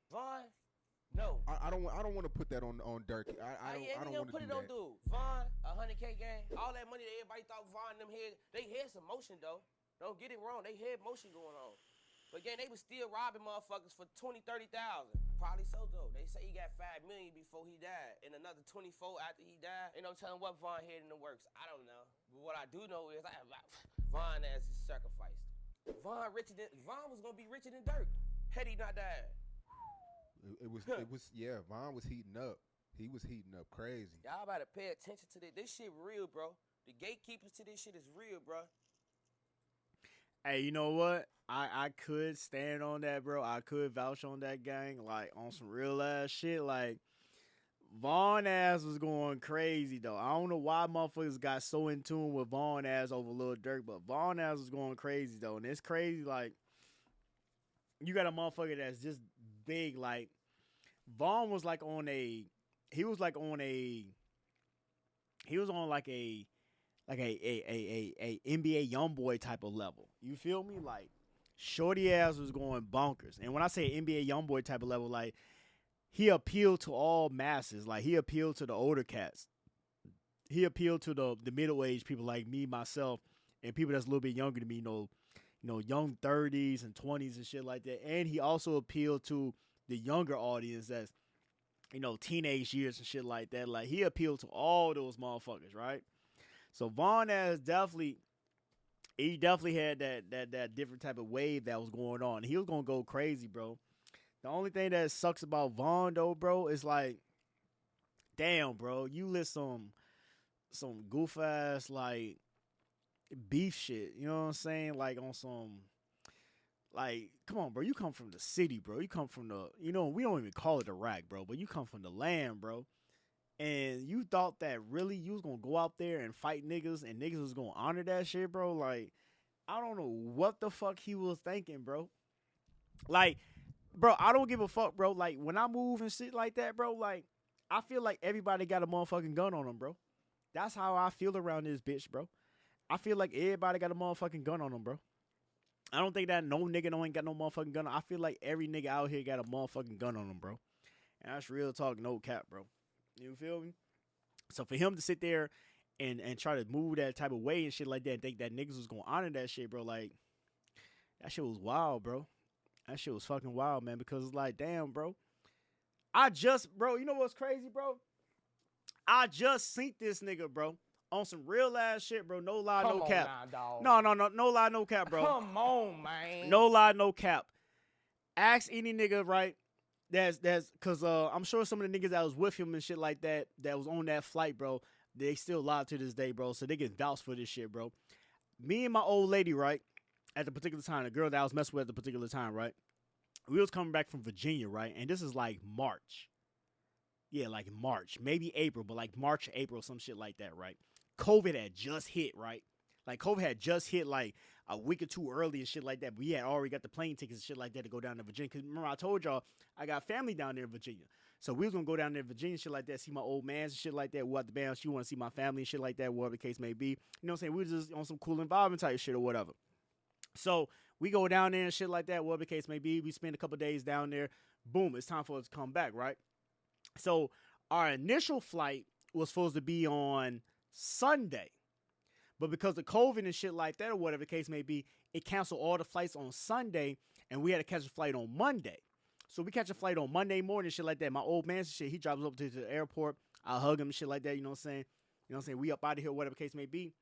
Vaughn, no. I don't want to put that on Dirk. Yeah, I they don't gonna want to put do it on that. dude. Vaughn, 100K gang, all that money that everybody thought Vaughn and them had, they had some motion though. Don't get it wrong, they had motion going on. But again, they was still robbing motherfuckers for 20, 30,000. Probably so though. They say he got 5 million before he died, and another 24 after he died. Ain't no telling what Vaughn had in the works. I don't know. But what I do know is Vaughn as he sacrificed. Vaughn was gonna be richer than Dirk had he not died. It was yeah. Vaughn was heating up. He was heating up crazy. Y'all better pay attention to this. This shit real, bro. The gatekeepers to this shit is real, bro. Hey, you know what? I could stand on that, bro. I could vouch on that gang, like on some real ass shit. Like Vaughn ass was going crazy though. I don't know why motherfuckers got so in tune with Vaughn ass over Lil Durk, but Vaughn ass was going crazy though, and it's crazy. Like you got a motherfucker that's just big. Like Vaughn was like on a, he was like on a, he was on like a NBA young boy type of level. You feel me? Like Shorty ass was going bonkers. And when I say NBA young boy type of level, like he appealed to all masses. Like he appealed to the older cats. He appealed to the middle aged people like me, myself, and people that's a little bit younger than me. Young 30s and 20s and shit like that. And he also appealed to the younger audience that's teenage years and shit like that. Like he appealed to all those motherfuckers, right? So Vaughn has definitely had that different type of wave that was going on. He was gonna go crazy, bro. The only thing that sucks about Vaughn though, bro, is like, damn, bro, you list some goof ass like beef shit. You know what I'm saying? Like on some, like, come on, bro. You come from the city, bro. You come from we don't even call it the rack, bro, but you come from the land, bro. And you thought that really you was gonna go out there and fight niggas and niggas was gonna honor that shit, bro. Like, I don't know what the fuck he was thinking, bro. Like, bro, I don't give a fuck, bro. Like, when I move and shit like that, bro, like, I feel like everybody got a motherfucking gun on them, bro. That's how I feel around this bitch, bro. I feel like everybody got a motherfucking gun on them, bro. I don't think that no nigga ain't got no motherfucking gun. I feel like every nigga out here got a motherfucking gun on them, bro. And that's real talk, no cap, bro. You feel me? So for him to sit there and try to move that type of way and shit like that and think that niggas was gonna honor that shit, bro, like that shit was wild, bro. That shit was fucking wild, man, because it's like, damn, bro. Bro, you know what's crazy, bro? I just seen this nigga, bro, on some real ass shit, bro. No lie, Come no on cap. now, dog. No lie, no cap, bro. Come on, man. No lie, no cap. Ask any nigga, right? That's cause I'm sure some of the niggas that was with him and shit like that was on that flight, bro. They still alive to this day, bro. So they get vouched for this shit, bro. Me and my old lady, right, at the particular time, the girl that I was messing with at the particular time, right, we was coming back from Virginia, right, and this is like March. Yeah, like March, maybe April, but like March, April, some shit like that, right? COVID had just hit, right? Like COVID had just hit like a week or two early and shit like that. But we had already got the plane tickets and shit like that to go down to Virginia. Cause remember I told y'all I got family down there in Virginia. So we was gonna go down there in Virginia, shit like that, see my old mans and shit like that. What the band, she wanna see my family and shit like that, whatever the case may be. You know what I'm saying? We was just on some cool environment type shit or whatever. So we go down there and shit like that, whatever the case may be. We spend a couple days down there. Boom, it's time for us to come back, right? So our initial flight was supposed to be on Sunday. But because of COVID and shit like that or whatever the case may be, it canceled all the flights on Sunday and we had to catch a flight on Monday. So we catch a flight on Monday morning and shit like that. My old man and shit, he drives up to the airport. I hug him and shit like that, you know what I'm saying? You know what I'm saying? We up out of here, whatever the case may be.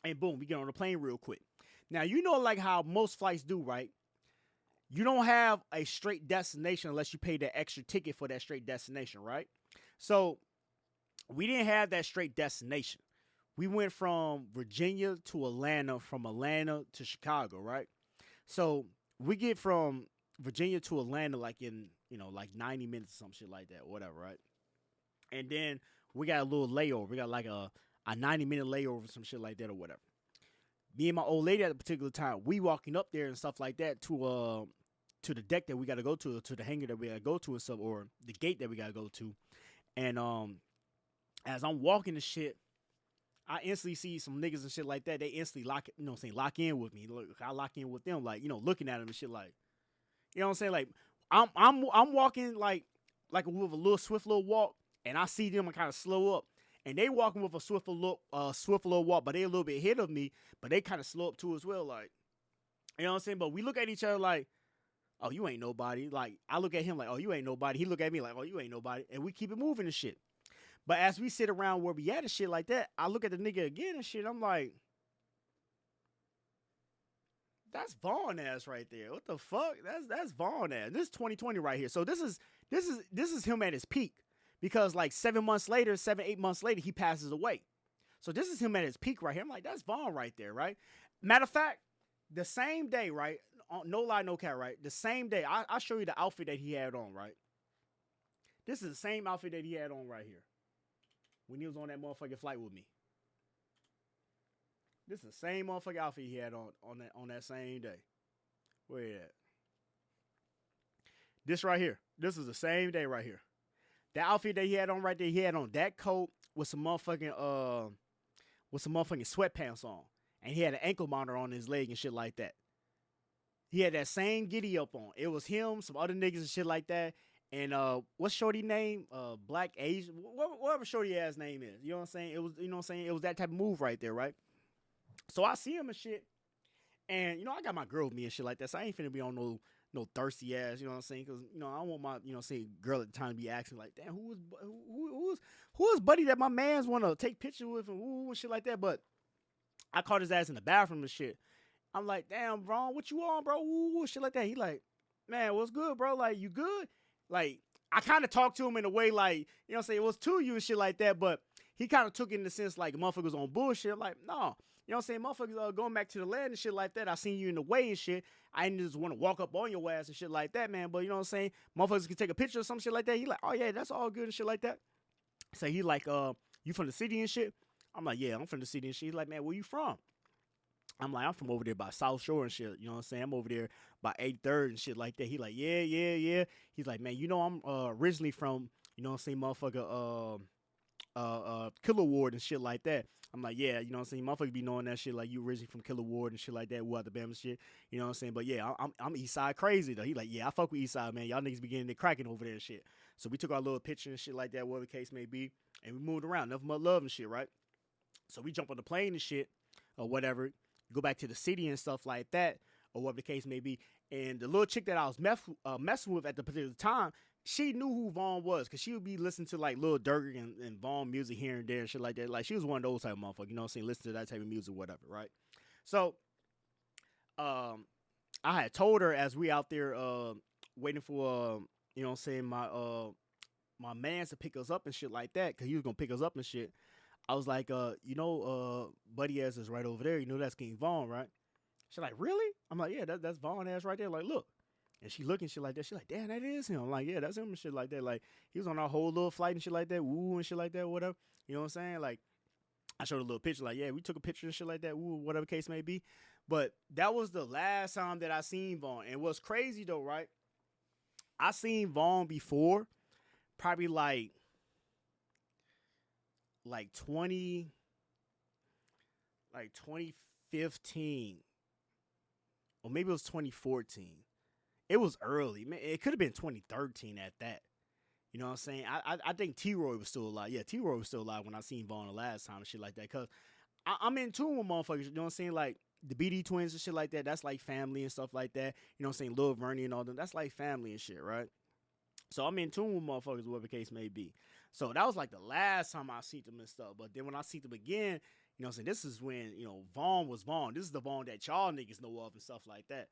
And boom, we get on the plane real quick. Now, you know like how most flights do, right? You don't have a straight destination unless you pay that extra ticket for that straight destination, right? So we didn't have that straight destination. We went from Virginia to Atlanta, from Atlanta to Chicago, right? So we get from Virginia to Atlanta like in, like 90 minutes or some shit like that, whatever, right? And then we got a little layover. We got like a 90-minute layover, some shit like that or whatever. Me and my old lady at the particular time, we walking up there and stuff like that to the deck that we got to go to the hangar that we got to go to and stuff, or the gate that we got to go to. And as I'm walking the shit, I instantly see some niggas and shit like that. They instantly lock in with me. Look, I lock in with them, like, looking at them and shit like, you know what I'm saying? Like, I'm walking like with a little swift little walk, and I see them and kind of slow up, and they walking with a swift little walk, but they a little bit ahead of me, but they kind of slow up too as well, like, you know what I'm saying? But we look at each other like, oh, you ain't nobody. Like, I look at him like, oh, you ain't nobody. He look at me like, oh, you ain't nobody, and we keep it moving and shit. But as we sit around where we at and shit like that, I look at the nigga again and shit. I'm like, that's Vaughn ass right there. What the fuck? That's Vaughn ass. This is 2020 right here. So this is him at his peak, because like 8 months later, he passes away. So this is him at his peak right here. I'm like, that's Vaughn right there, right? Matter of fact, the same day, right? No lie, no cat, right? The same day, I'll show you the outfit that he had on, right? This is the same outfit that he had on right here when he was on that motherfucking flight with me. This is the same motherfucking outfit he had on that same day. Where you at? This right here. This is the same day right here. That outfit that he had on right there, he had on that coat with some motherfucking sweatpants on. And he had an ankle monitor on his leg and shit like that. He had that same giddy up on. It was him, some other niggas and shit like that. And what's Shorty name? Black Asian, whatever Shorty ass name is. You know what I'm saying? It was, you know what I'm saying? It was that type of move right there, right? So I see him and shit. And, you know, I got my girl with me and shit like that. So I ain't finna be on no thirsty ass, you know what I'm saying? Because, you know, I don't want my, you know, saying girl at the time to be asking like, damn, who is buddy that my mans want to take pictures with and shit like that. But I caught his ass in the bathroom and shit. I'm like, damn, Ron, what you on, bro? Ooh, shit like that. He like, man, what's good, bro? Like, you good? Like, I kind of talked to him in a way like, you know what I'm saying, it was to you and shit like that, but he kind of took it in the sense like motherfuckers on bullshit. I'm like, no. You know what I'm saying? Motherfuckers going back to the land and shit like that. I seen you in the way and shit. I didn't just want to walk up on your ass and shit like that, man. But you know what I'm saying? Motherfuckers can take a picture or some shit like that. He like, oh yeah, that's all good and shit like that. So he like, you from the city and shit? I'm like, yeah, I'm from the city and shit. He's like, man, where you from? I'm like, I'm from over there by South Shore and shit. You know what I'm saying? I'm over there by 83rd and shit like that. He like, yeah. He's like, man, you know, I'm originally from, you know what I'm saying, motherfucker, Killer Ward and shit like that. I'm like, yeah, you know what I'm saying? Motherfuckers be knowing that shit, like you originally from Killer Ward and shit like that, Woo Bama shit. You know what I'm saying? But yeah, I'm East Side crazy though. He like, yeah, I fuck with East Side, man. Y'all niggas be getting it cracking over there and shit. So we took our little picture and shit like that, whatever the case may be, and we moved around. Nothing but love and shit, right? So we jump on the plane and shit, or whatever, go back to the city and stuff like that, or whatever the case may be. And the little chick that I was messing with at the particular time, she knew who Vaughn was, because she would be listening to like Lil Durk and Vaughn music here and there and shit like that. Like she was one of those type of motherfuckers, you know what I'm saying? Listen to that type of music, whatever, right? So, I had told her as we out there waiting for you know what I'm saying, my mans to pick us up and shit like that, because he was gonna pick us up and shit. I was like, you know, Buddy ass is right over there. You know that's King Vaughn, right? She's like, really? I'm like, yeah, that's Vaughn ass right there. Like, look. And she looking shit like that. She like, damn, that is him. I'm like, yeah, that's him and shit like that. Like, he was on our whole little flight and shit like that. Woo and shit like that, whatever. You know what I'm saying? Like, I showed a little picture. Like, yeah, we took a picture and shit like that. Woo, whatever case may be. But that was the last time that I seen Vaughn. And what's crazy though, right? I seen Vaughn before, probably like 2015, or maybe it was 2014. It was early, man. It could have been 2013 at that. You know what I'm saying? I think T-Roy was still alive. Yeah, T-Roy was still alive when I seen Vaughn the last time and shit like that. Cause I'm in tune with motherfuckers. You know what I'm saying? Like the BD twins and shit like that. That's like family and stuff like that. You know what I'm saying? Lil Vernie and all them. That's like family and shit, right? So I'm in tune with motherfuckers, whatever the case may be. So that was like the last time I seen them and stuff. But then when I see them again, you know what I'm saying? This is when, you know, Vaughn was Vaughn. This is the Vaughn that y'all niggas know of and stuff like that.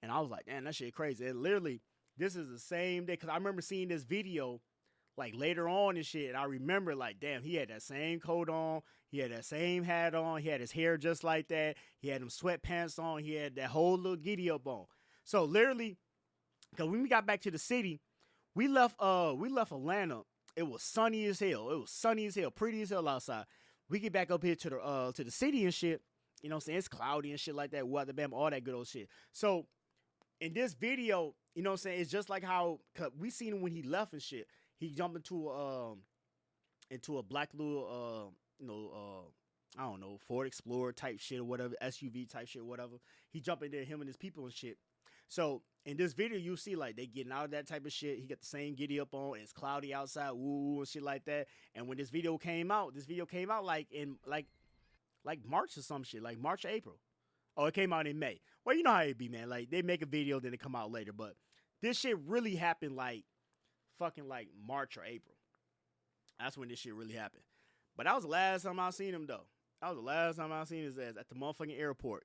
And I was like, damn, that shit crazy. And literally, this is the same day. Because I remember seeing this video like later on and shit. And I remember like, damn, he had that same coat on. He had that same hat on. He had his hair just like that. He had them sweatpants on. He had that whole little giddy up on. So literally, because when we got back to the city, we left Atlanta. It was sunny as hell. It was sunny as hell, pretty as hell outside. We get back up here to the city and shit. You know what I'm saying? It's cloudy and shit like that. Weather, bam, all that good old shit. So in this video, you know what I'm saying? It's just like how we seen him when he left and shit. He jumped into a black little I don't know, Ford Explorer type shit or whatever, SUV type shit, whatever. He jumped in there, him and his people and shit. So in this video, you see like they getting out of that type of shit. He got the same giddy up on. It's cloudy outside, woo and shit like that. And when this video came out like in like March or some shit, like March or April. Oh, it came out in May. Well, you know how it be, man. Like they make a video, then it come out later. But this shit really happened like fucking like March or April. That's when this shit really happened. But that was the last time I seen him though. That was the last time I seen his ass at the motherfucking airport.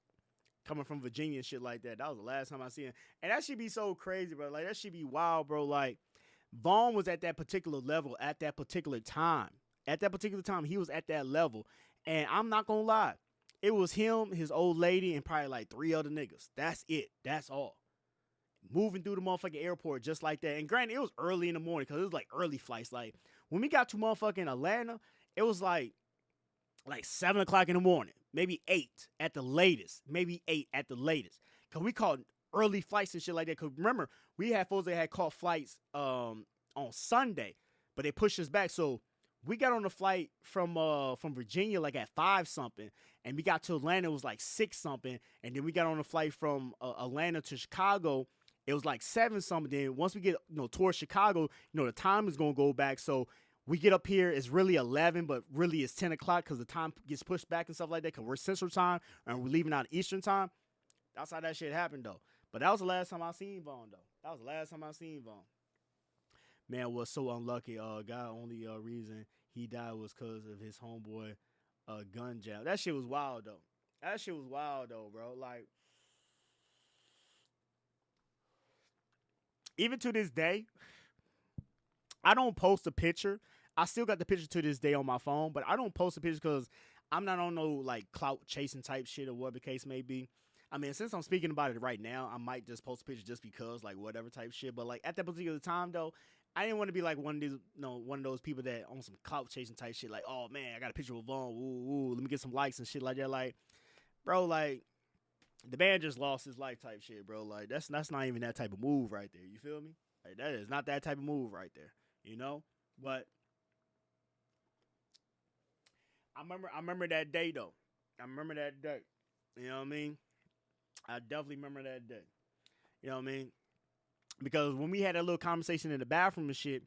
Coming from Virginia and shit like that. That was the last time I seen him. And that should be so crazy, bro. Like that should be wild, bro. Like Vaughn was at that particular level at that particular time. At that particular time, he was at that level. And I'm not gonna lie. It was him, his old lady, and probably like 3 other niggas. That's it. That's all. Moving through the motherfucking airport just like that. And granted, it was early in the morning because it was like early flights. Like when we got to motherfucking Atlanta, it was like 7 o'clock in the morning. Maybe 8 at the latest. Maybe 8 at the latest. Because we called early flights and shit like that. Because remember, we had folks that had caught flights on Sunday, but they pushed us back. So we got on the flight from Virginia like at 5 something, and we got to Atlanta, it was like 6 something, and then we got on the flight from Atlanta to Chicago, it was like 7 something. Then once we get towards Chicago, the time is gonna go back. So we get up here, it's really 11, but really it's 10 o'clock because the time gets pushed back and stuff like that because we're Central Time and we're leaving out Eastern Time. That's how that shit happened, though. But that was the last time I seen Vaughn, though. That was the last time I seen Vaughn. Man was so unlucky. God, only reason he died was because of his homeboy gun jam. That shit was wild, though. That shit was wild, though, bro. Like, even to this day, I don't post a picture. I still got the picture to this day on my phone, but I don't post a picture because I'm not on no like clout chasing type shit or whatever the case may be. I mean, since I'm speaking about it right now, I might just post a picture just because, like, whatever type shit. But like at that particular time, though, I didn't want to be like one of these, one of those people that on some clout chasing type shit. Like, oh man, I got a picture with Vaughn. Ooh, let me get some likes and shit like that. Like, bro, like the man just lost his life type shit, bro. Like that's not even that type of move right there. You feel me? Like that is not that type of move right there. But I remember that day though. I remember that day. You know what I mean? I definitely remember that day. You know what I mean? Because when we had that little conversation in the bathroom and shit,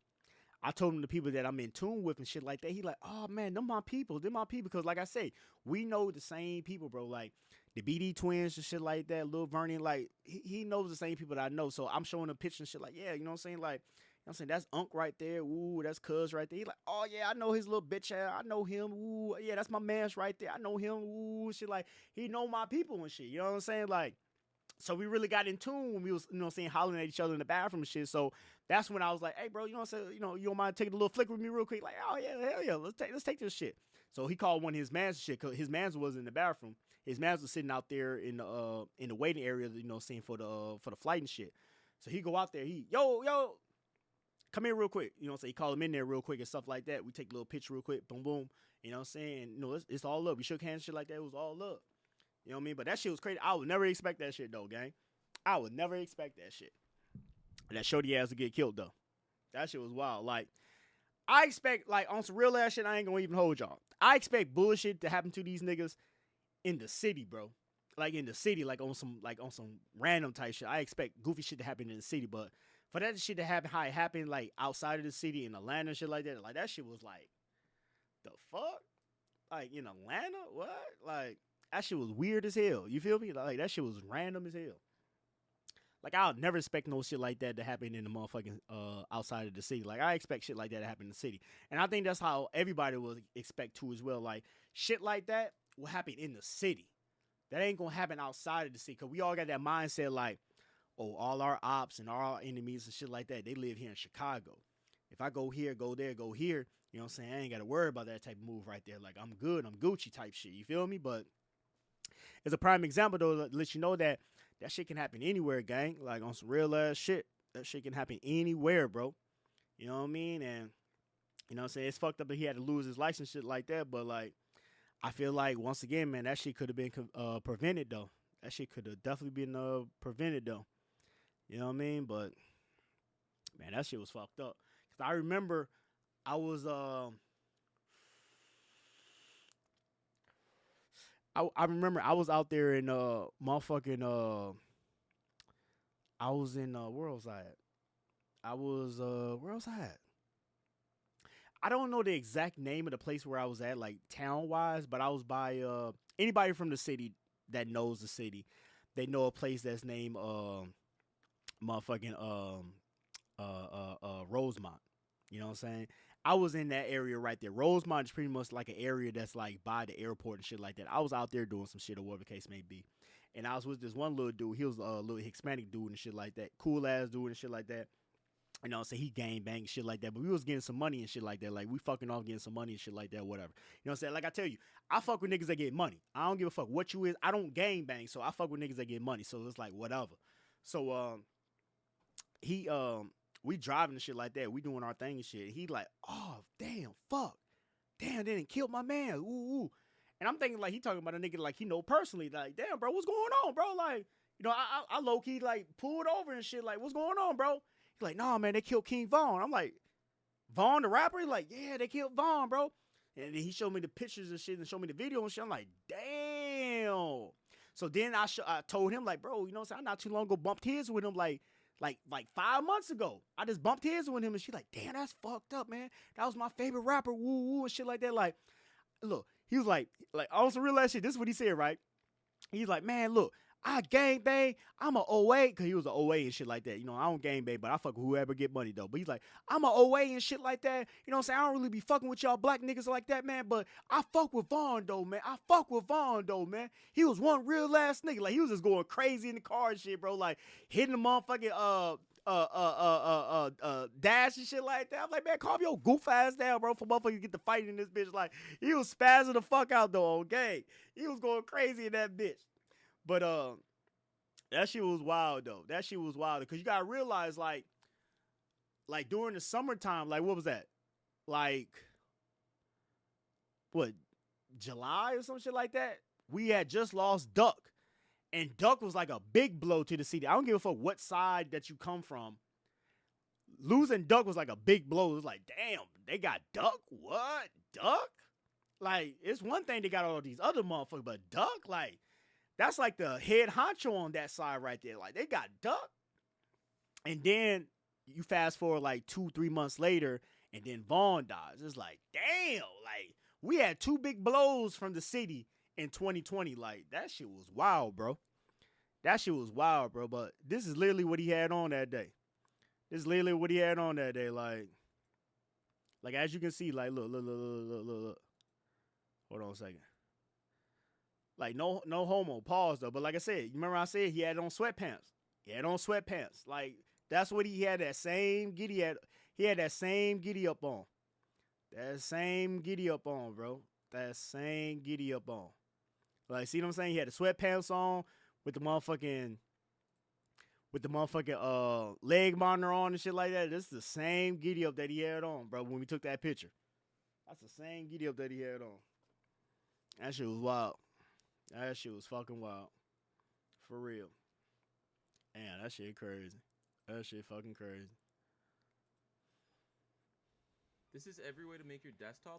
I told him the people that I'm in tune with and shit like that. He like, oh man, them my people. They're my people. Because like I say, we know the same people, bro. Like the BD twins and shit like that. Lil Vernon, like he knows the same people that I know. So I'm showing a picture and shit like, yeah, you know what I'm saying? Like, I'm saying that's Unc right there. Ooh, that's Cuz right there. He like, oh yeah, I know his little bitch ass. I know him. Ooh, yeah, that's my man's right there. I know him. Ooh, shit like he know my people and shit. You know what I'm saying? Like, so we really got in tune when we was, hollering at each other in the bathroom and shit. So that's when I was like, hey bro, you know what I'm saying? You don't mind taking a little flick with me real quick? Like, oh yeah, hell yeah, let's take this shit. So he called one of his mans shit, cause his mans was in the bathroom. His mans was sitting out there in the waiting area, saying for the flight and shit. So he go out there, yo, come here real quick. So he called him in there real quick and stuff like that. We take a little picture real quick, boom, boom. You know what I'm saying? It's all up. We shook hands, shit like that. It was all up. You know what I mean? But that shit was crazy. I would never expect that shit, though, gang. I would never expect that shit. And that shorty ass to get killed, though. That shit was wild. Like, I expect, like, on some real ass shit, I ain't gonna even hold y'all. I expect bullshit to happen to these niggas in the city, bro. Like, in the city, like on some random type shit. I expect goofy shit to happen in the city, but for that shit to happen, how it happened, like, outside of the city, in Atlanta and shit like that shit was like, the fuck? Like, in Atlanta? What? Like, that shit was weird as hell. You feel me? Like, that shit was random as hell. Like, I would never expect no shit like that to happen in the motherfucking outside of the city. Like, I expect shit like that to happen in the city. And I think that's how everybody will expect to as well. Like, shit like that will happen in the city. That ain't gonna happen outside of the city. Because we all got that mindset like, oh, all our ops and all our enemies and shit like that, they live here in Chicago. If I go here, go there, go here, you know what I'm saying? I ain't got to worry about that type of move right there. Like, I'm good, I'm Gucci type shit. You feel me? But it's a prime example, though, to let you know that shit can happen anywhere, gang. Like, on some real ass shit, that shit can happen anywhere, bro. You know what I mean? And, you know what I'm saying? It's fucked up that he had to lose his license, shit like that. But, like, I feel like, once again, man, that shit could have been prevented, though. That shit could have definitely been prevented, though. You know what I mean? But, man, that shit was fucked up. Because I remember I was, I remember I was out there in motherfucking I was in where was I at? I was where was I at? I don't know the exact name of the place where I was at, like town wise, but I was by anybody from the city that knows the city. They know a place that's named motherfucking Rosemont. You know what I'm saying? I was in that area right there. Rosemont is pretty much like an area that's like by the airport and shit like that. I was out there doing some shit or whatever the case may be. And I was with this one little dude. He was a little Hispanic dude and shit like that. Cool ass dude and shit like that. You know, so he gang bang shit like that. But we was getting some money and shit like that. Like we fucking off getting some money and shit like that, whatever. You know what I'm saying? Like I tell you, I fuck with niggas that get money. I don't give a fuck what you is. I don't gang bang, so I fuck with niggas that get money. So it's like whatever. So he we driving and shit like that. We doing our thing and shit. He like, oh damn, fuck. Damn, they didn't kill my man. Ooh, ooh. And I'm thinking like he talking about a nigga like he know personally. Like, damn, bro, what's going on, bro? Like, you know, I low key like pulled over and shit. Like, what's going on, bro? He's like, nah, man, they killed King Von. I'm like, Von the rapper? He's like, yeah, they killed Von, bro. And then he showed me the pictures and shit and showed me the video and shit. I'm like, damn. So then I told him like, bro, you know what I'm saying? I not too long ago bumped heads with him like 5 months ago. I just bumped heads with him and she like, damn, that's fucked up, man. That was my favorite rapper, woo woo and shit like that. Like, look, he was like on some real ass shit. This is what he said, right? He's like, man, look, I gang bang. I'm a OA because he was an OA and shit like that. You know, I don't gang bang, but I fuck with whoever get money though. But he's like, I'm a OA and shit like that. You know what I'm saying? I don't really be fucking with y'all black niggas like that, man. But I fuck with Von though, man. I fuck with Von though, man. He was one real ass nigga. Like he was just going crazy in the car and shit, bro. Like hitting the motherfucking dash and shit like that. I'm like, man, calm your goof ass down, bro, for motherfuckers get to fight in this bitch. Like he was spazzing the fuck out though, okay? He was going crazy in that bitch. But that shit was wild though. That shit was wild because you gotta realize like during the summertime, like what was that? Like what, July or some shit like that? We had just lost Duck. And Duck was like a big blow to the city. I don't give a fuck what side that you come from. Losing Duck was like a big blow. It was like, damn, they got Duck? What? Duck? Like, it's one thing they got all these other motherfuckers, but Duck, like, that's like the head honcho on that side right there. Like, they got Duck. And then you fast forward like 2-3 months later, and then Von dies. It's like, damn, like, we had two big blows from the city in 2020. Like, that shit was wild, bro. That shit was wild, bro. But this is literally what he had on that day. This is literally what he had on that day. Like as you can see, like, look. Hold on a second. Like, no homo. Pause, though. But like I said, you remember I said he had on sweatpants. He had on sweatpants. Like, that's what he had that same giddy at. He had that same giddy up on. That same giddy up on, bro. That same giddy up on. Like, see what I'm saying? He had the sweatpants on with the motherfucking leg monitor on and shit like that. This is the same giddy up that he had on, bro, when we took that picture. That's the same giddy up that he had on. That shit was wild. That shit was fucking wild. For real. Damn, that shit crazy. That shit fucking crazy. This is every way to make your desktop